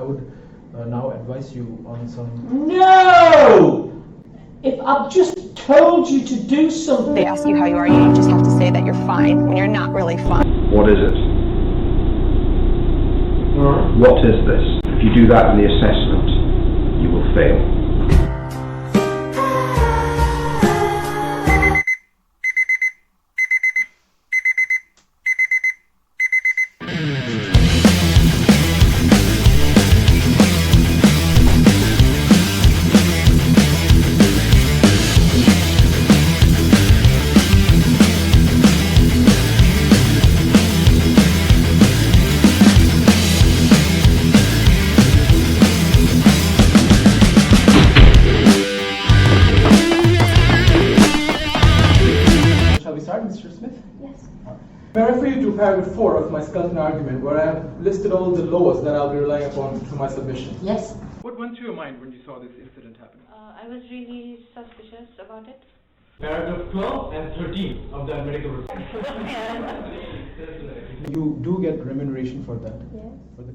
would now advise you on some... No! If I've just told you to do something... They ask you how you are, you just have to say that you're fine when you're not really fine. What is it? What is this? If you do that in the assessment, you will fail. May I refer you to paragraph 4 of my skeleton argument, where I have listed all the laws that I'll be relying upon to my submission. Yes. What went through your mind when you saw this incident happen? I was really suspicious about it. Paragraph 12 and 13 of that medical report. You do get remuneration for that? Yes. For the...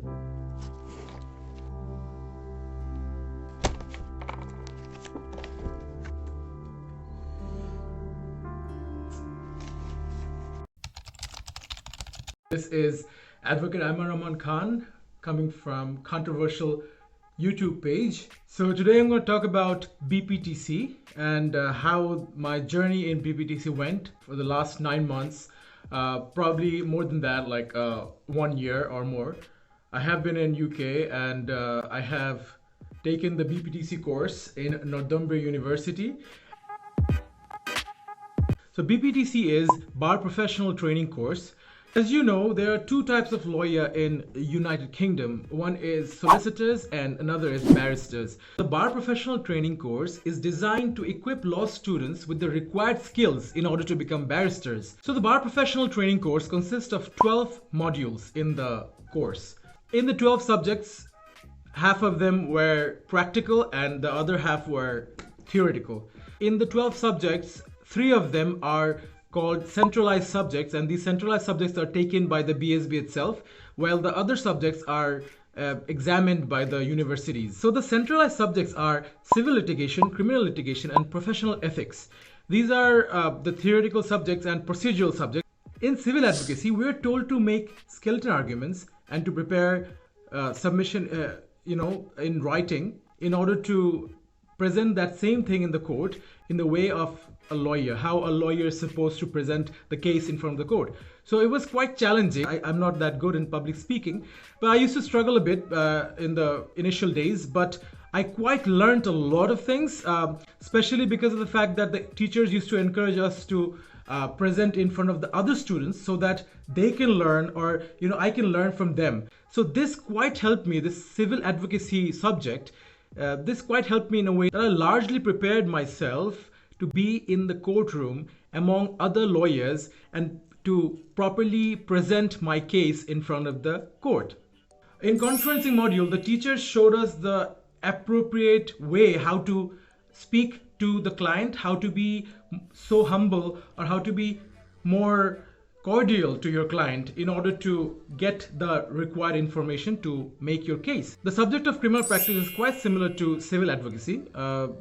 This is Advocate Aiman R coming from controversial YouTube page. So today I'm going to talk about BPTC and how my journey in BPTC went for the last 9 months, probably more than that, like 1 year or more. I have been in UK and I have taken the BPTC course in Northumbria University. So BPTC is Bar Professional Training Course. As you know, there are 2 types of lawyer in United Kingdom. One is solicitors and another is barristers. The Bar Professional Training Course is designed to equip law students with the required skills in order to become barristers. So the Bar Professional Training Course consists of 12 modules in the course. In the 12 subjects, half of them were practical and the other half were theoretical. In the 12 subjects, 3 of them are called centralized subjects, and these centralized subjects are taken by the BSB itself, while the other subjects are examined by the universities. So the centralized subjects are civil litigation, criminal litigation, and professional ethics. These are the theoretical subjects and procedural subjects. In civil advocacy, we are told to make skeleton arguments and to prepare submission, in writing in order to present that same thing in the court in the way of a lawyer, how a lawyer is supposed to present the case in front of the court. So it was quite challenging. I'm not that good in public speaking, but I used to struggle a bit in the initial days, but I quite learned a lot of things, especially because of the fact that the teachers used to encourage us to present in front of the other students so that they can learn, or I can learn from them. So this quite helped me, this civil advocacy subject. This quite helped me in a way that I largely prepared myself to be in the courtroom among other lawyers and to properly present my case in front of the court. In conferencing module, the teachers showed us the appropriate way how to speak to the client, how to be so humble, or how to be more cordial to your client in order to get the required information to make your case. The subject of criminal practice is quite similar to civil advocacy,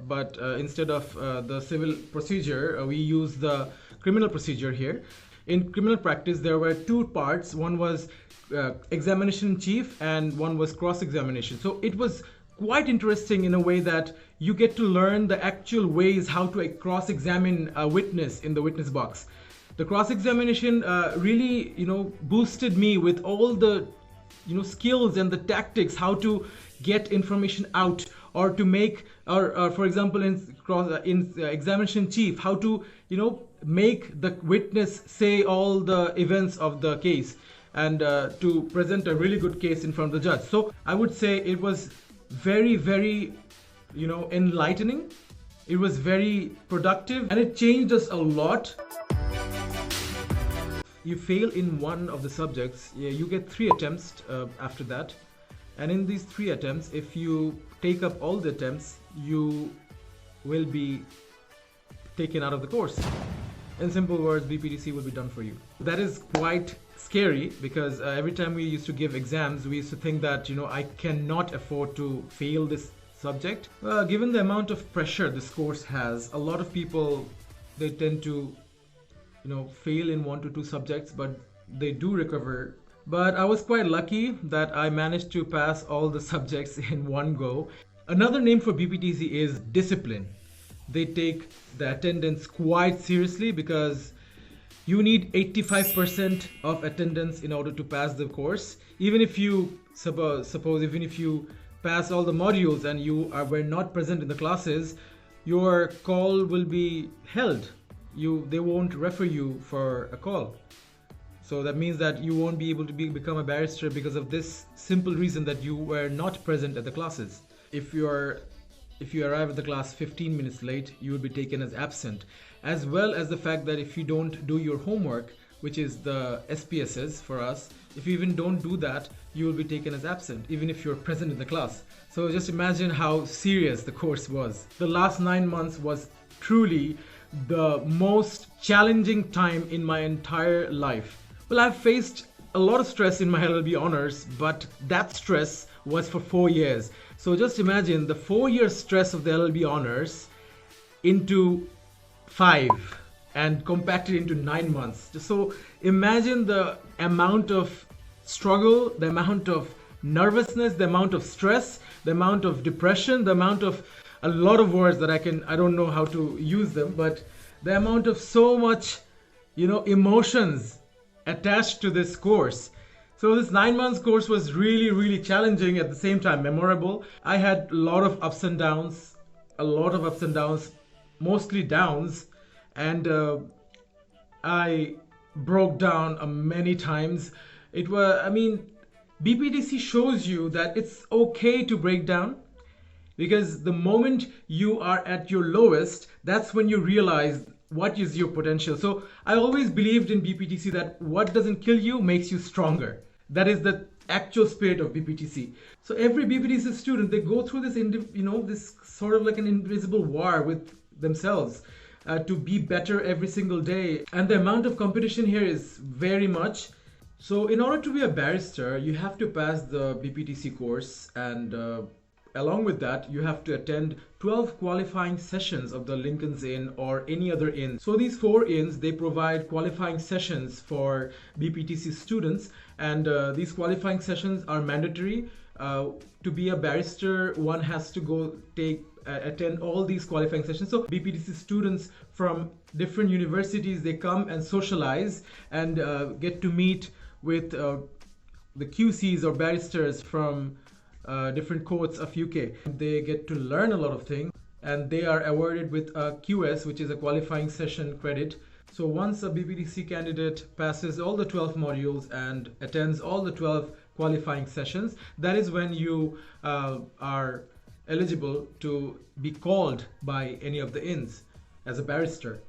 but instead of the civil procedure, we use the criminal procedure here. In criminal practice, there were 2 parts. One was examination in chief and one was cross-examination. So it was quite interesting in a way that you get to learn the actual ways how to cross-examine a witness in the witness box. The cross-examination really, boosted me with all the, skills and the tactics, how to get information out, or to make, or for example, in examination chief, how to, make the witness say all the events of the case and to present a really good case in front of the judge. So I would say it was very, very, enlightening. It was very productive and it changed us a lot. You fail in one of the subjects, you get 3 attempts after that, and in these 3 attempts, if you take up all the attempts, you will be taken out of the course. In simple words, BPTC will be done for you. That is quite scary because every time we used to give exams, we used to think that, I cannot afford to fail this subject. Given the amount of pressure this course has, a lot of people, they tend to, fail in 1 to 2 subjects, but they do recover. But I was quite lucky that I managed to pass all the subjects in one go. Another name for BPTC is discipline. They take the attendance quite seriously because you need 85% of attendance in order to pass the course. Even if you even if you pass all the modules and you were not present in the classes, your call will be held. They won't refer you for a call. So that means that you won't be able to become a barrister because of this simple reason that you were not present at the classes. If you arrive at the class 15 minutes late, you will be taken as absent, as well as the fact that if you don't do your homework, which is the SPSS for us, if you even don't do that, you will be taken as absent, even if you're present in the class. So just imagine how serious the course was. The last 9 months was truly the most challenging time in my entire life. Well, I've faced a lot of stress in my LLB honors, but that stress was for 4 years. So just imagine the 4-year stress of the LLB honors into 5 and compacted into 9 months. So imagine the amount of struggle, the amount of nervousness, the amount of stress, the amount of depression, the amount of a lot of words that I don't know how to use them, but the amount of so much, emotions attached to this course. So this 9 months course was really, really challenging, at the same time memorable. I had a lot of ups and downs, mostly downs, and I broke down many times. BPTC shows you that it's okay to break down, because the moment you are at your lowest, that's when you realize what is your potential. So I always believed in BPTC that what doesn't kill you makes you stronger. That is the actual spirit of BPTC. So every BPTC student, they go through this, this sort of like an invisible war with themselves to be better every single day. And the amount of competition here is very much. So in order to be a barrister, you have to pass the BPTC course, and along with that, you have to attend 12 qualifying sessions of the Lincoln's Inn or any other inn. So these 4 inns, they provide qualifying sessions for BPTC students, and these qualifying sessions are mandatory. To be a barrister, one has to attend all these qualifying sessions. So BPTC students from different universities, they come and socialize and get to meet with the QCs or barristers from different courts of UK. They get to learn a lot of things, and they are awarded with a QS, which is a qualifying session credit. So once a BPTC candidate passes all the 12 modules and attends all the 12 qualifying sessions, that is when you are eligible to be called by any of the inns as a barrister.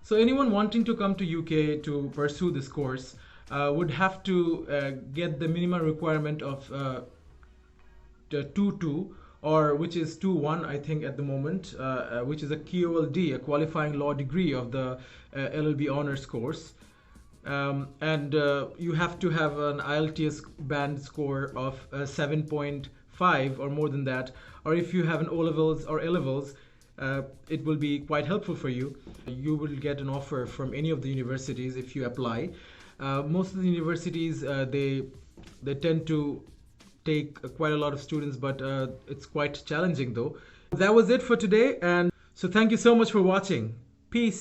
So anyone wanting to come to UK to pursue this course would have to get the minimum requirement of 2.2, or which is 2.1 I think at the moment, which is a QLD, a qualifying law degree of the LLB honors course. And you have to have an IELTS band score of 7.5 or more than that, or if you have an O-levels or A-levels, it will be quite helpful for you. You will get an offer from any of the universities if you apply. Most of the universities, they tend to take quite a lot of students, but it's quite challenging though. That was it for today, and so thank you so much for watching. Peace.